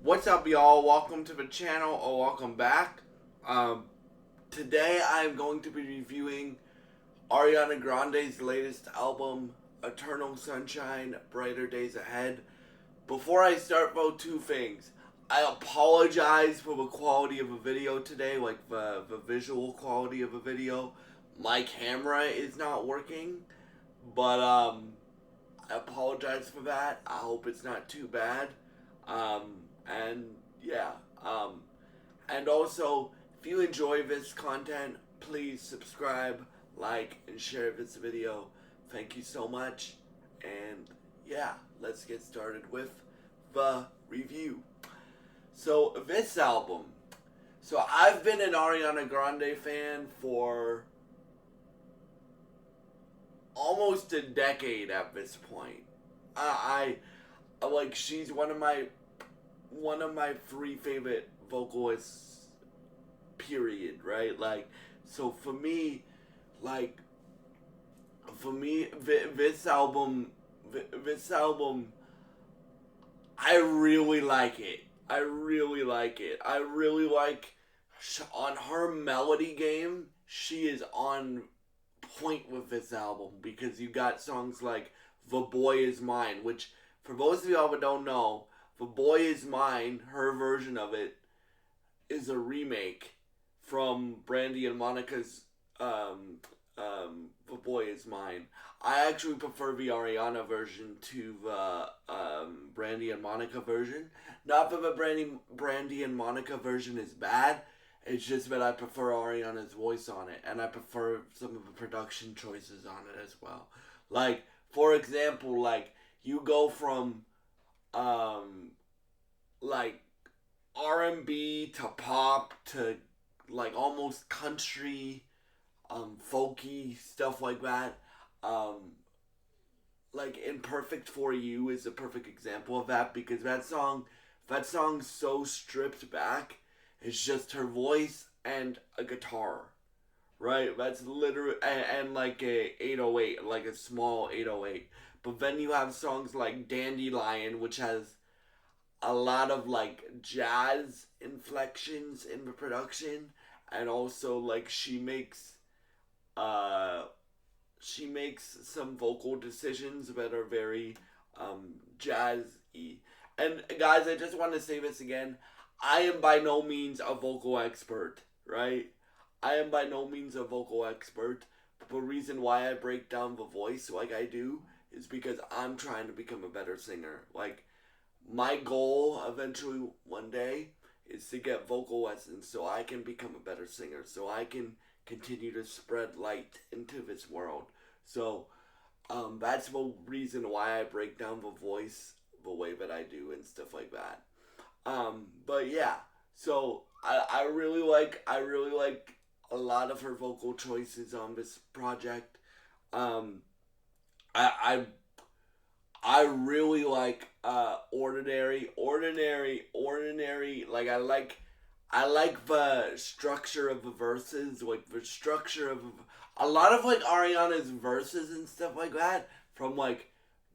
What's up, y'all? Welcome to the channel, or welcome back. Today I'm going to be reviewing Ariana Grande's latest album, Eternal Sunshine, Brighter Days Ahead. Before I start, though, two things. I apologize for the quality of a video today, like the visual quality of a video. My camera is not working, but I apologize for that. I hope it's not too bad. And yeah. And also, if you enjoy this content, please subscribe, like, and share this video. Thank you so much. And yeah, let's get started with the review. So, this album. So, I've been an Ariana Grande fan for almost a decade at this point. I like, she's one of my three favorite vocalists, period, right? Like, so for me, like, this album, I really like it. I really like it. I really like, on her melody game, she is on point with this album, because you got songs like The Boy Is Mine, which, for those of y'all that don't know, The Boy Is Mine, her version of it, is a remake from Brandy and Monica's The Boy Is Mine. I actually prefer the Ariana version to the Brandy and Monica version. Not that the Brandy and Monica version is bad, it's just that I prefer Ariana's voice on it, and I prefer some of the production choices on it as well. Like, for example, like, you go from like R&B to pop to like almost country, folky stuff like that. Um, like Imperfect for You is a perfect example of that, because that song's so stripped back. It's just her voice and a guitar, right? That's literally and like a 808, like a small 808. But then you have songs like Dandelion, which has a lot of like jazz inflections in the production, and also like uh she makes some vocal decisions that are very jazzy. And guys, I just want to say this again. I am by no means a vocal expert, right? I am by no means a vocal expert. But the reason why I break down the voice like I do is because I'm trying to become a better singer. Like, my goal eventually one day is to get vocal lessons so I can become a better singer, so I can continue to spread light into this world. So that's the reason why I break down the voice the way that I do and stuff like that. But yeah, so I really like a lot of her vocal choices on this project. Um, I I really like ordinary. Like, I like the structure of the verses, like the structure of a lot of like Ariana's verses and stuff like that. From like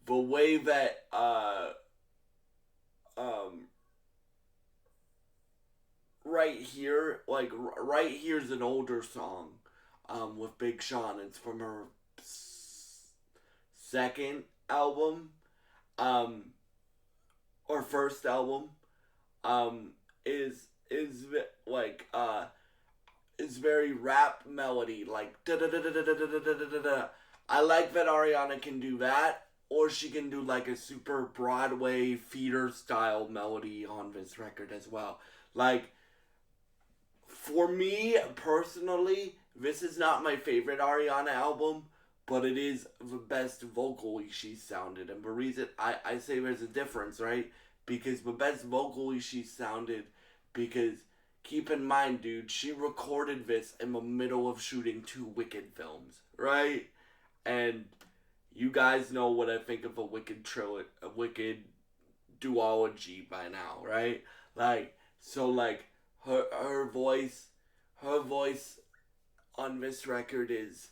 the way that um right here, like right here's an older song with Big Sean. It's from her second album, um or first album, um is like is very rap melody, like da da da da da da da da da da. I like that Ariana can do that, or she can do like a super Broadway theater style melody on this record as well. Like, for me personally, this is not my favorite Ariana album, but it is the best vocally she's sounded. And the reason I say there's a difference, right? Because the best vocally she's sounded, because keep in mind, dude, she recorded this in the middle of shooting two Wicked films, right? And you guys know what I think of a Wicked duology by now, right? Like, so like her voice on this record is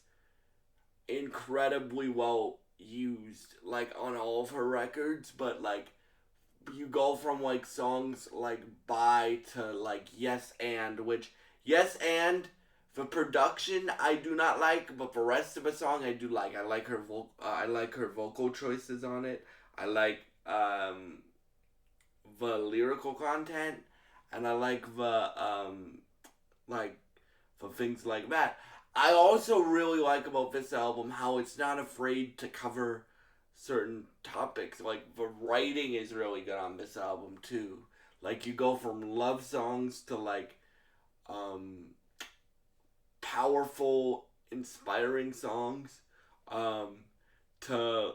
incredibly well used, like on all of her records, but like you go from like songs like Bye to like Yes and, which Yes and the production I do not like, but the rest of the song I do like. I like her vocal choices on it. I like the lyrical content, and I like for things like that. I also really like about this album how it's not afraid to cover certain topics. Like the writing is really good on this album too. Like you go from love songs to like um, powerful, inspiring songs um, to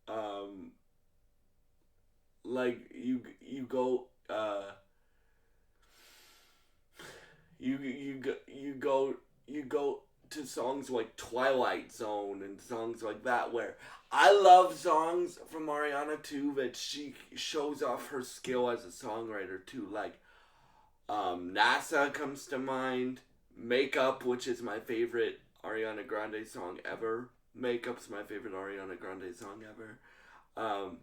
um, like you go you go to songs like Twilight Zone and songs like that where I love songs from Ariana too that she shows off her skill as a songwriter too. Like NASA comes to mind, Makeup, which is my favorite Ariana Grande song ever. Makeup's my favorite Ariana Grande song ever. Um,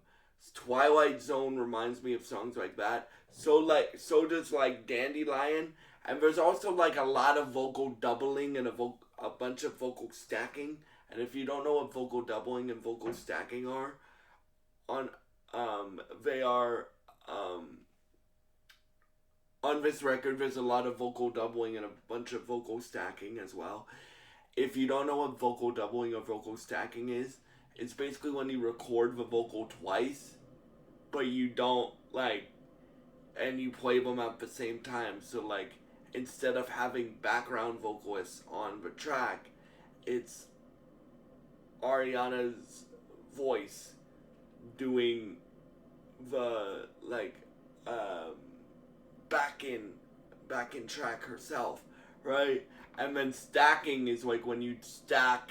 Twilight Zone reminds me of songs like that. So does like Dandelion, and there's also like a lot of vocal doubling and a bunch of vocal stacking. And if you don't know what vocal doubling and vocal stacking are, on they are on this record. There's a lot of vocal doubling and a bunch of vocal stacking as well. If you don't know what vocal doubling or vocal stacking is, it's basically when you record the vocal twice, but you don't like, and you play them at the same time. So like, instead of having background vocalists on the track, it's Ariana's voice doing the like um, back in back in track herself, right? And then stacking is like when you stack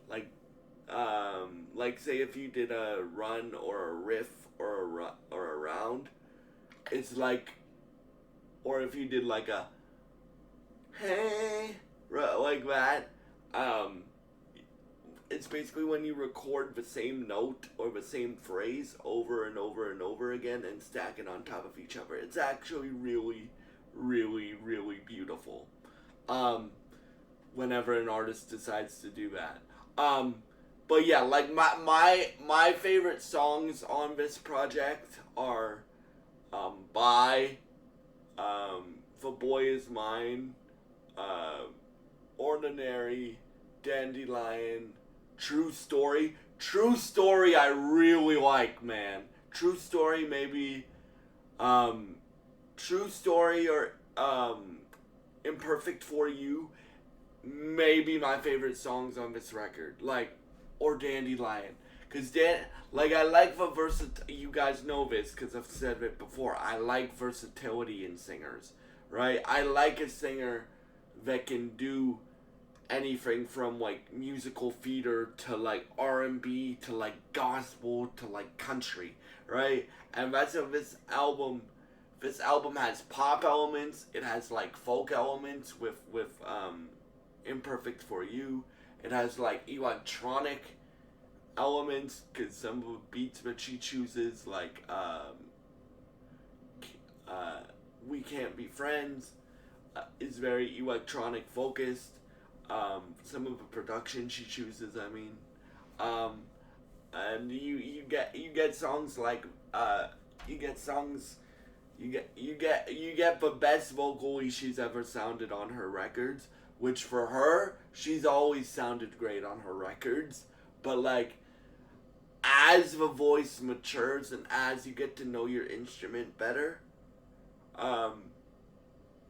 like like say if you did a run or a riff or a round, it's like, or if you did like a hey like that, um it's basically when you record the same note or the same phrase over and over and over again and stack it on top of each other. It's actually really, really, really beautiful. Um, Whenever an artist decides to do that. But yeah, like my favorite songs on this project are Bye, The Boy Is Mine, uh, Ordinary, Dandelion, True Story. True Story I really like, man. True Story maybe um True Story or Imperfect for You maybe my favorite songs on this record. Like or Dandelion. Cause like I like the you guys know this because I've said it before. I like versatility in singers, right? I like a singer that can do anything from like musical theater to like R&B to like gospel to like country, right? And that's what this album has pop elements, it has like folk elements with Imperfect for You. It has like electronic elements cuz some of the beats that she chooses like uh We Can't Be Friends is very electronic focused. Some of the production she chooses, I mean, um, and you get songs like you get songs you get the best vocally she's ever sounded on her records, which for her she's always sounded great on her records, but like as the voice matures and as you get to know your instrument better, um,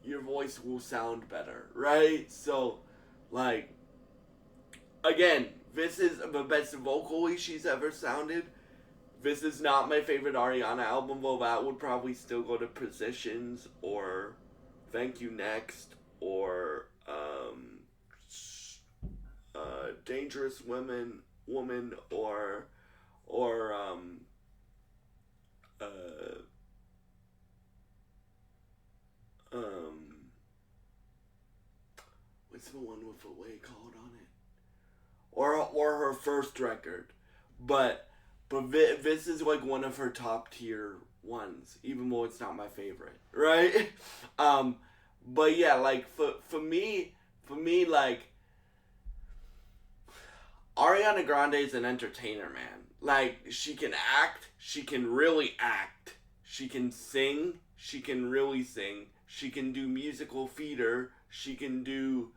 your voice will sound better, right? So, like, again, this is the best vocally she's ever sounded. This is not my favorite Ariana album, though that would probably still go to Positions or Thank You Next or Dangerous Woman or uh, um, what's the one with Away called on it? Or her first record, but but this is like one of her top tier ones, even though it's not my favorite, right? um, but yeah, like for me, like Ariana Grande is an entertainer, man. Like she can act, she can really act, she can sing, she can really sing, she can do musical theater, she can do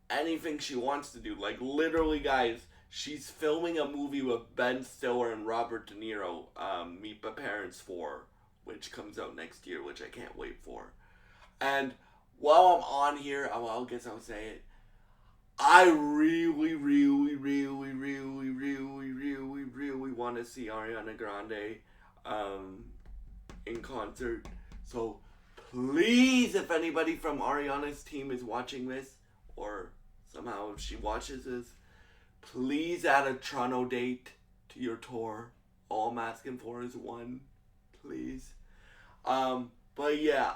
anything she wants to do. Like literally, guys, she's filming a movie with Ben Stiller and Robert De Niro. Meet My Parents 4, which comes out next year, which I can't wait for. And while I'm on here, I guess I'll say it. I really, really, really, really, really, really, really want to see Ariana Grande um, in concert. So please, if anybody from Ariana's team is watching this, or somehow if she watches this, please add a Toronto date to your tour. All I'm asking for is one, please. But yeah.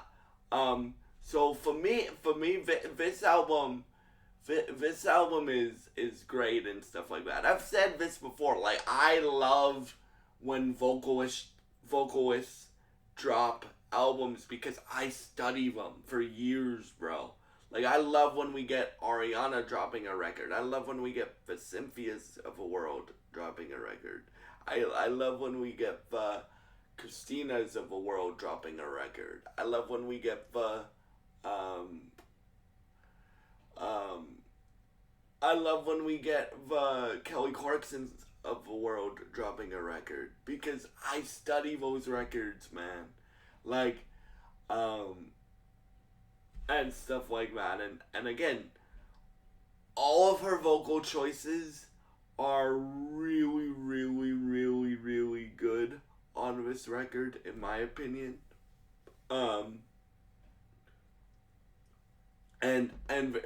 So for me, this album is great and stuff like that. I've said this before. Like I love when vocalists drop albums because I study them for years, bro. Like I love when we get Ariana dropping a record. I love when we get the Cynthia's of the world dropping a record. I love when we get the Christina's of the world dropping a record. I love when we get the um um I love when we get the Kelly Clarksons of the world dropping a record because I study those records, man. Like, and stuff like that. And again, all of her vocal choices are really, really, really, really good on this record, in my opinion. Um, and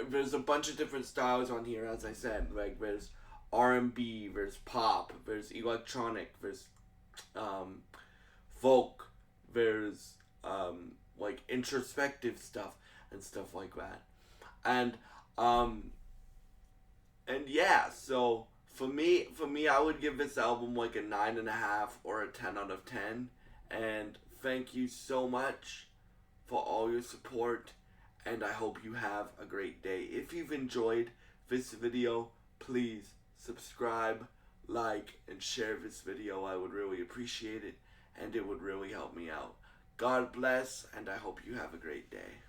there's a bunch of different styles on here, as I said. Like there's R&B, there's pop, there's electronic, there's um, folk, there's like introspective stuff and stuff like that. And um, and yeah, so for me, I would give this album like a 9.5 or a 10 out of 10. And thank you so much for all your support, and I hope you have a great day. If you've enjoyed this video, please subscribe, like, and share this video. I would really appreciate it, and it would really help me out. God bless, and I hope you have a great day.